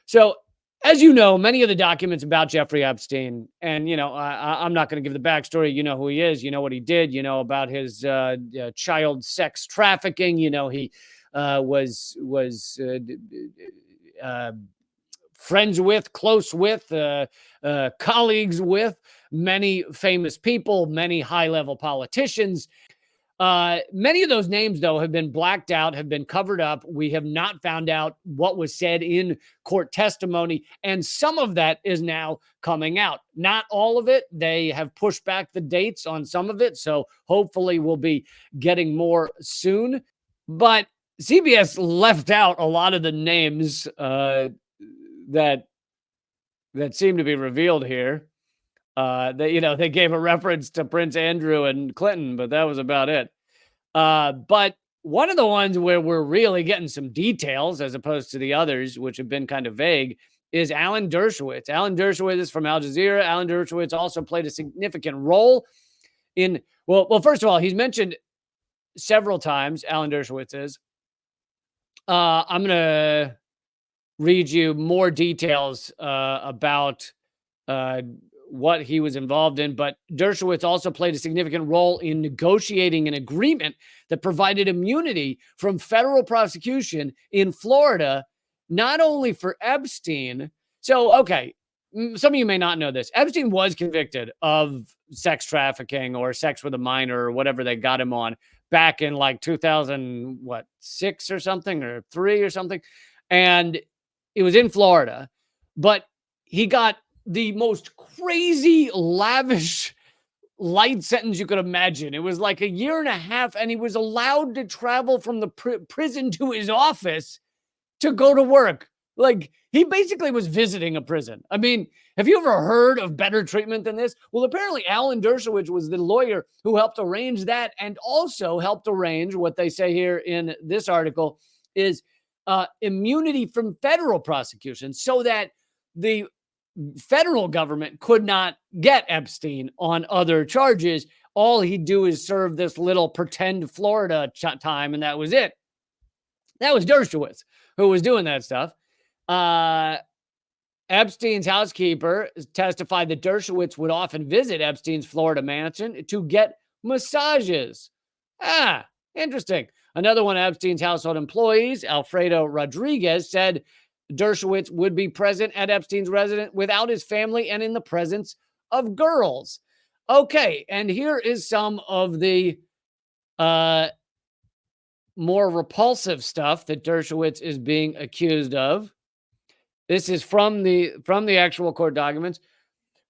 So, as you know, many of the documents about Jeffrey Epstein, and I'm not going to give the backstory. You know who he is. You know what he did. You know about his child sex trafficking. You know he was friends with, close with, colleagues with many famous people, many high-level politicians. Many of those names, though, have been blacked out, have been covered up. We have not found out what was said in court testimony, and some of that is now coming out. Not all of it. They have pushed back the dates on some of it, so hopefully we'll be getting more soon. But CBS left out a lot of the names that seem to be revealed here. They gave a reference to Prince Andrew and Clinton, but that was about it. But one of the ones where we're really getting some details as opposed to the others, which have been kind of vague, is Alan Dershowitz. Alan Dershowitz is from Al Jazeera. Alan Dershowitz also played a significant role in, well, first of all, he's mentioned several times, Alan Dershowitz is. I'm going to read you more details about what he was involved in, but Dershowitz also played a significant role in negotiating an agreement that provided immunity from federal prosecution in Florida, not only for Epstein. So, okay, some of you may not know this. Epstein was convicted of sex trafficking or sex with a minor or whatever they got him on back in like 2006 or something, or 3 or something. And it was in Florida, but he got the most crazy, lavish, light sentence you could imagine. It was like 1.5 years, and he was allowed to travel from the prison to his office to go to work. Like, he basically was visiting a prison. I mean, have you ever heard of better treatment than this? Well, apparently Alan Dershowitz was the lawyer who helped arrange that, and also helped arrange what they say here in this article is immunity from federal prosecution, so that the federal government could not get Epstein on other charges. All he'd do is serve this little pretend Florida time, and that was it. That was Dershowitz who was doing that stuff. Epstein's housekeeper testified that Dershowitz would often visit Epstein's Florida mansion to get massages. Interesting. Another one of Epstein's household employees, Alfredo Rodriguez, said Dershowitz would be present at Epstein's residence without his family and in the presence of girls. Okay, and here is some of the more repulsive stuff that Dershowitz is being accused of. This is from the actual court documents.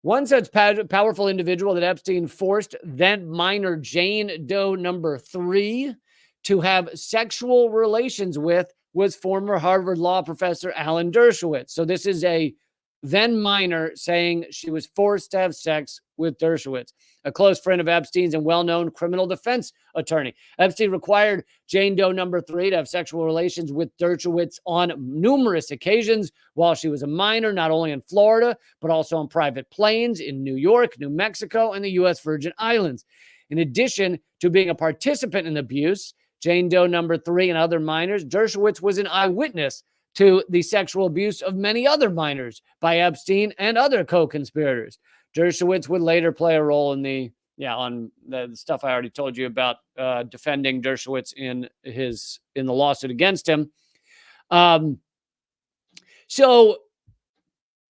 One such powerful individual that Epstein forced then minor Jane Doe number 3 to have sexual relations with was former Harvard law professor Alan Dershowitz. So this is a then minor saying she was forced to have sex with Dershowitz, a close friend of Epstein's and well-known criminal defense attorney. Epstein required Jane Doe number 3 to have sexual relations with Dershowitz on numerous occasions while she was a minor, not only in Florida, but also on private planes in New York, New Mexico, and the U.S. Virgin Islands. In addition to being a participant in the abuse, Jane Doe number 3 and other minors, Dershowitz was an eyewitness to the sexual abuse of many other minors by Epstein and other co-conspirators. Dershowitz would later play a role in on the stuff I already told you about, defending Dershowitz in the lawsuit against him. So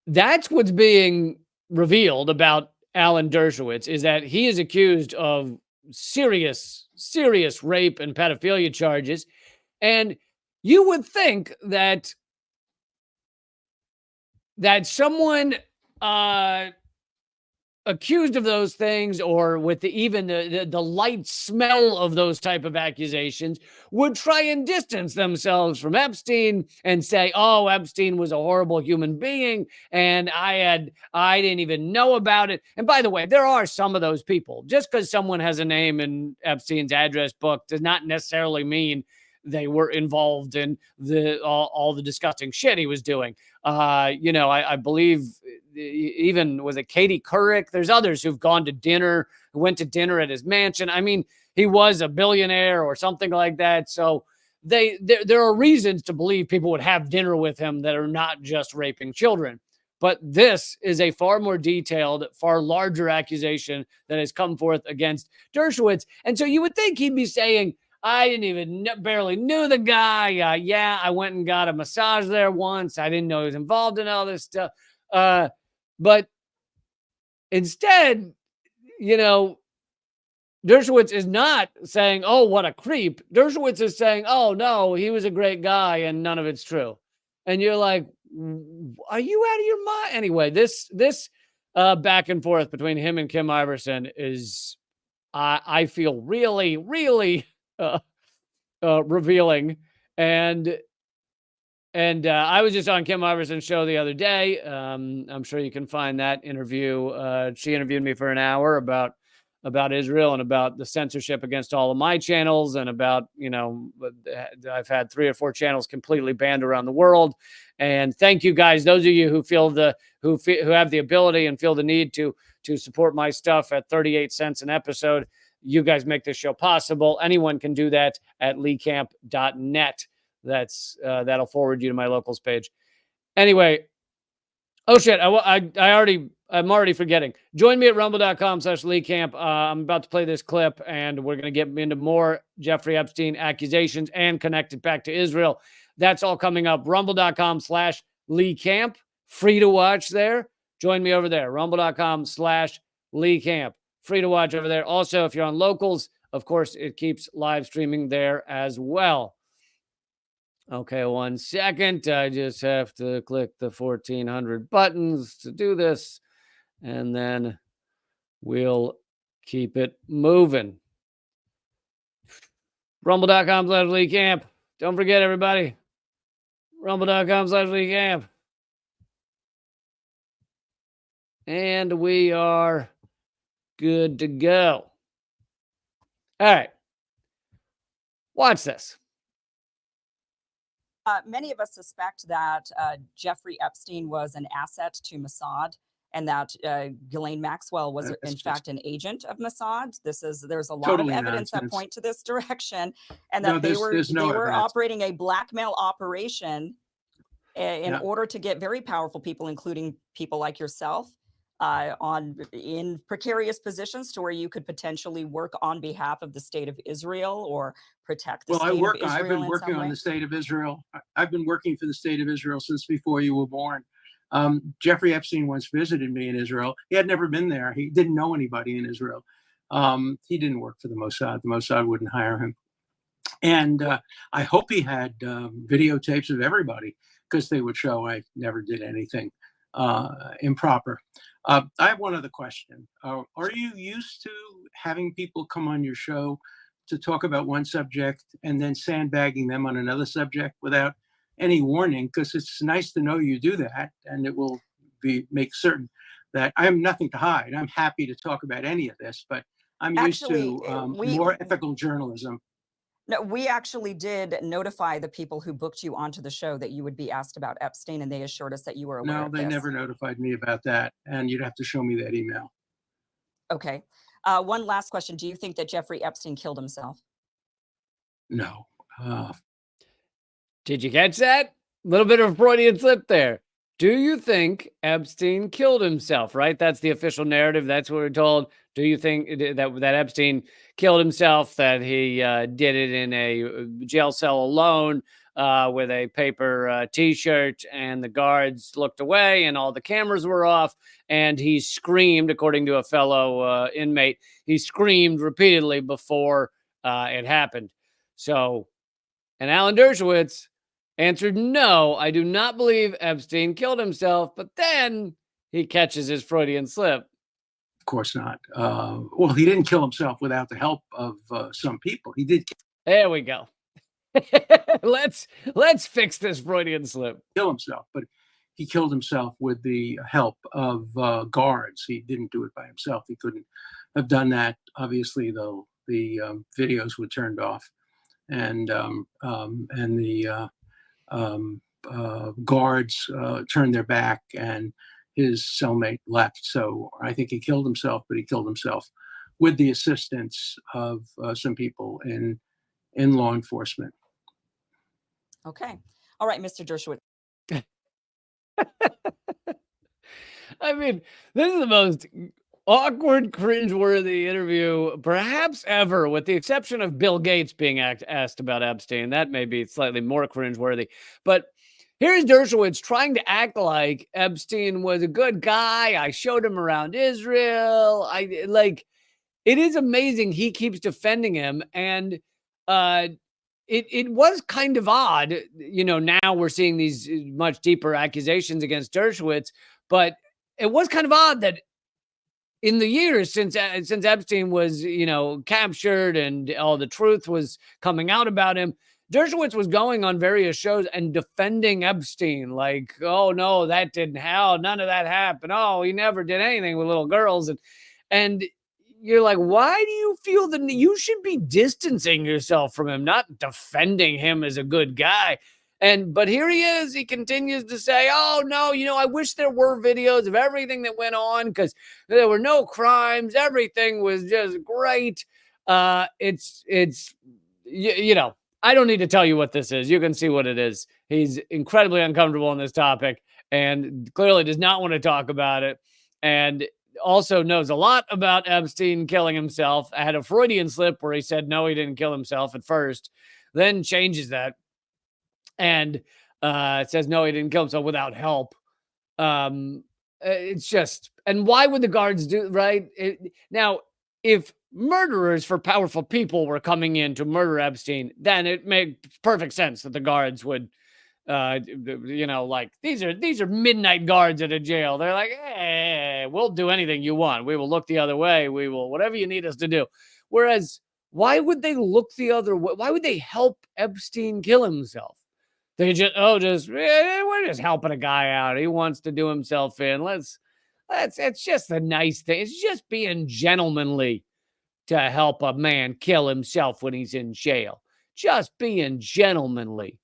that's what's being revealed about Alan Dershowitz, is that he is accused of serious rape and pedophilia charges. And you would think that someone accused of those things, or with even the light smell of those type of accusations, would try and distance themselves from Epstein and say, oh, Epstein was a horrible human being and I didn't even know about it. And by the way, there are some of those people. Just because someone has a name in Epstein's address book does not necessarily mean they were involved in all the disgusting shit he was doing. I believe even, was it Katie Couric? There's others who've went to dinner at his mansion. I mean, he was a billionaire or something like that. So there are reasons to believe people would have dinner with him that are not just raping children. But this is a far more detailed, far larger accusation that has come forth against Dershowitz. And so you would think he'd be saying, I didn't even barely knew the guy. Yeah, I went and got a massage there once. I didn't know he was involved in all this stuff. But instead, you know, Dershowitz is not saying, oh, what a creep. Dershowitz is saying, oh, no, he was a great guy and none of it's true. And you're like, are you out of your mind? Anyway, this back and forth between him and Kim Iverson is, I feel really, really revealing. And I was just on Kim Iverson's show the other day. I'm sure you can find that interview. She interviewed me for an hour about Israel and about the censorship against all of my channels, and about, you know, I've had 3 or 4 channels completely banned around the world. And thank you guys, those of you who who have the ability and feel the need to support my stuff at 38 cents an episode. You guys make this show possible. Anyone can do that at leecamp.net. That'll forward you to my locals page. Anyway, oh shit, I'm already forgetting. Join me at rumble.com/leecamp. I'm about to play this clip, and we're going to get into more Jeffrey Epstein accusations and connect it back to Israel. That's all coming up. Rumble.com/leecamp. Free to watch there. Join me over there. Rumble.com/leecamp. Free to watch over there. Also, if you're on locals, of course, it keeps live streaming there as well. Okay, 1 second. I just have to click the 1400 buttons to do this, and then we'll keep it moving. Rumble.com/leecamp. Don't forget, everybody. Rumble.com/leecamp. And we are good to go. All right. Watch this. Many of us suspect that Jeffrey Epstein was an asset to Mossad, and that Ghislaine Maxwell was in fact an agent of Mossad. There's a lot of evidence that point to this direction, and that they were operating a blackmail operation in order to get very powerful people, including people like yourself, in precarious positions to where you could potentially work on behalf of the state of Israel or protect the state of Israel. I've been working on the state of Israel. I've been working for the state of Israel since before you were born. Jeffrey Epstein once visited me in Israel. He had never been there. He didn't know anybody in Israel. He didn't work for the Mossad. The Mossad wouldn't hire him. And I hope he had videotapes of everybody, because they would show I never did anything improper. I have one other question. Are you used to having people come on your show to talk about one subject and then sandbagging them on another subject without any warning? Because it's nice to know you do that, and it will make certain that I have nothing to hide. I'm happy to talk about any of this, but I'm used to more ethical journalism. No, we actually did notify the people who booked you onto the show that you would be asked about Epstein, and they assured us that you were aware of this. No, they never notified me about that, and you'd have to show me that email. Okay. One last question. Do you think that Jeffrey Epstein killed himself? No. Did you catch that? A little bit of a Freudian slip there. Do you think Epstein killed himself, right? That's the official narrative. That's what we're told. Do you think that Epstein killed himself, that he did it in a jail cell alone with a paper T-shirt, and the guards looked away and all the cameras were off, and he screamed, according to a fellow inmate, he screamed repeatedly before it happened. So, and Alan Dershowitz answered, no, I do not believe Epstein killed himself, but then he catches his Freudian slip. Of course not. Well, he didn't kill himself without the help of some people. He did. There we go. Let's fix this Freudian slip. Kill himself, but he killed himself with the help of guards. He didn't do it by himself. He couldn't have done that. Obviously, though, the videos were turned off, and the guards turned their back, and his cellmate left. So I think he killed himself, but he killed himself with the assistance of some people in law enforcement. Okay. All right, Mr. Dershowitz. I mean, this is the most awkward, cringeworthy interview perhaps ever, with the exception of Bill Gates being asked about Epstein. That may be slightly more cringeworthy. But here's Dershowitz trying to act like Epstein was a good guy. I showed him around Israel. It is amazing he keeps defending him. And it was kind of odd. Now we're seeing these much deeper accusations against Dershowitz, but it was kind of odd that in the years since Epstein was, captured and all the truth was coming out about him, Dershowitz was going on various shows and defending Epstein, like, oh no, that didn't happen. None of that happened. Oh, he never did anything with little girls. And you're like, why do you feel that you should be distancing yourself from him, not defending him as a good guy? But here he is. He continues to say, oh, no, I wish there were videos of everything that went on because there were no crimes. Everything was just great. I don't need to tell you what this is. You can see what it is. He's incredibly uncomfortable on this topic and clearly does not want to talk about it. And also knows a lot about Epstein killing himself. I had a Freudian slip where he said, no, he didn't kill himself at first, then changes that. And says, no, he didn't kill himself without help. It's just, and why would the guards do, right? Now, if murderers for powerful people were coming in to murder Epstein, then it made perfect sense that the guards would, like, these are midnight guards at a jail. They're like, hey, we'll do anything you want. We will look the other way. We will, whatever you need us to do. Whereas, why would they look the other way? Why would they help Epstein kill himself? They we're just helping a guy out. He wants to do himself in. It's just a nice thing. It's just being gentlemanly to help a man kill himself when he's in jail. Just being gentlemanly.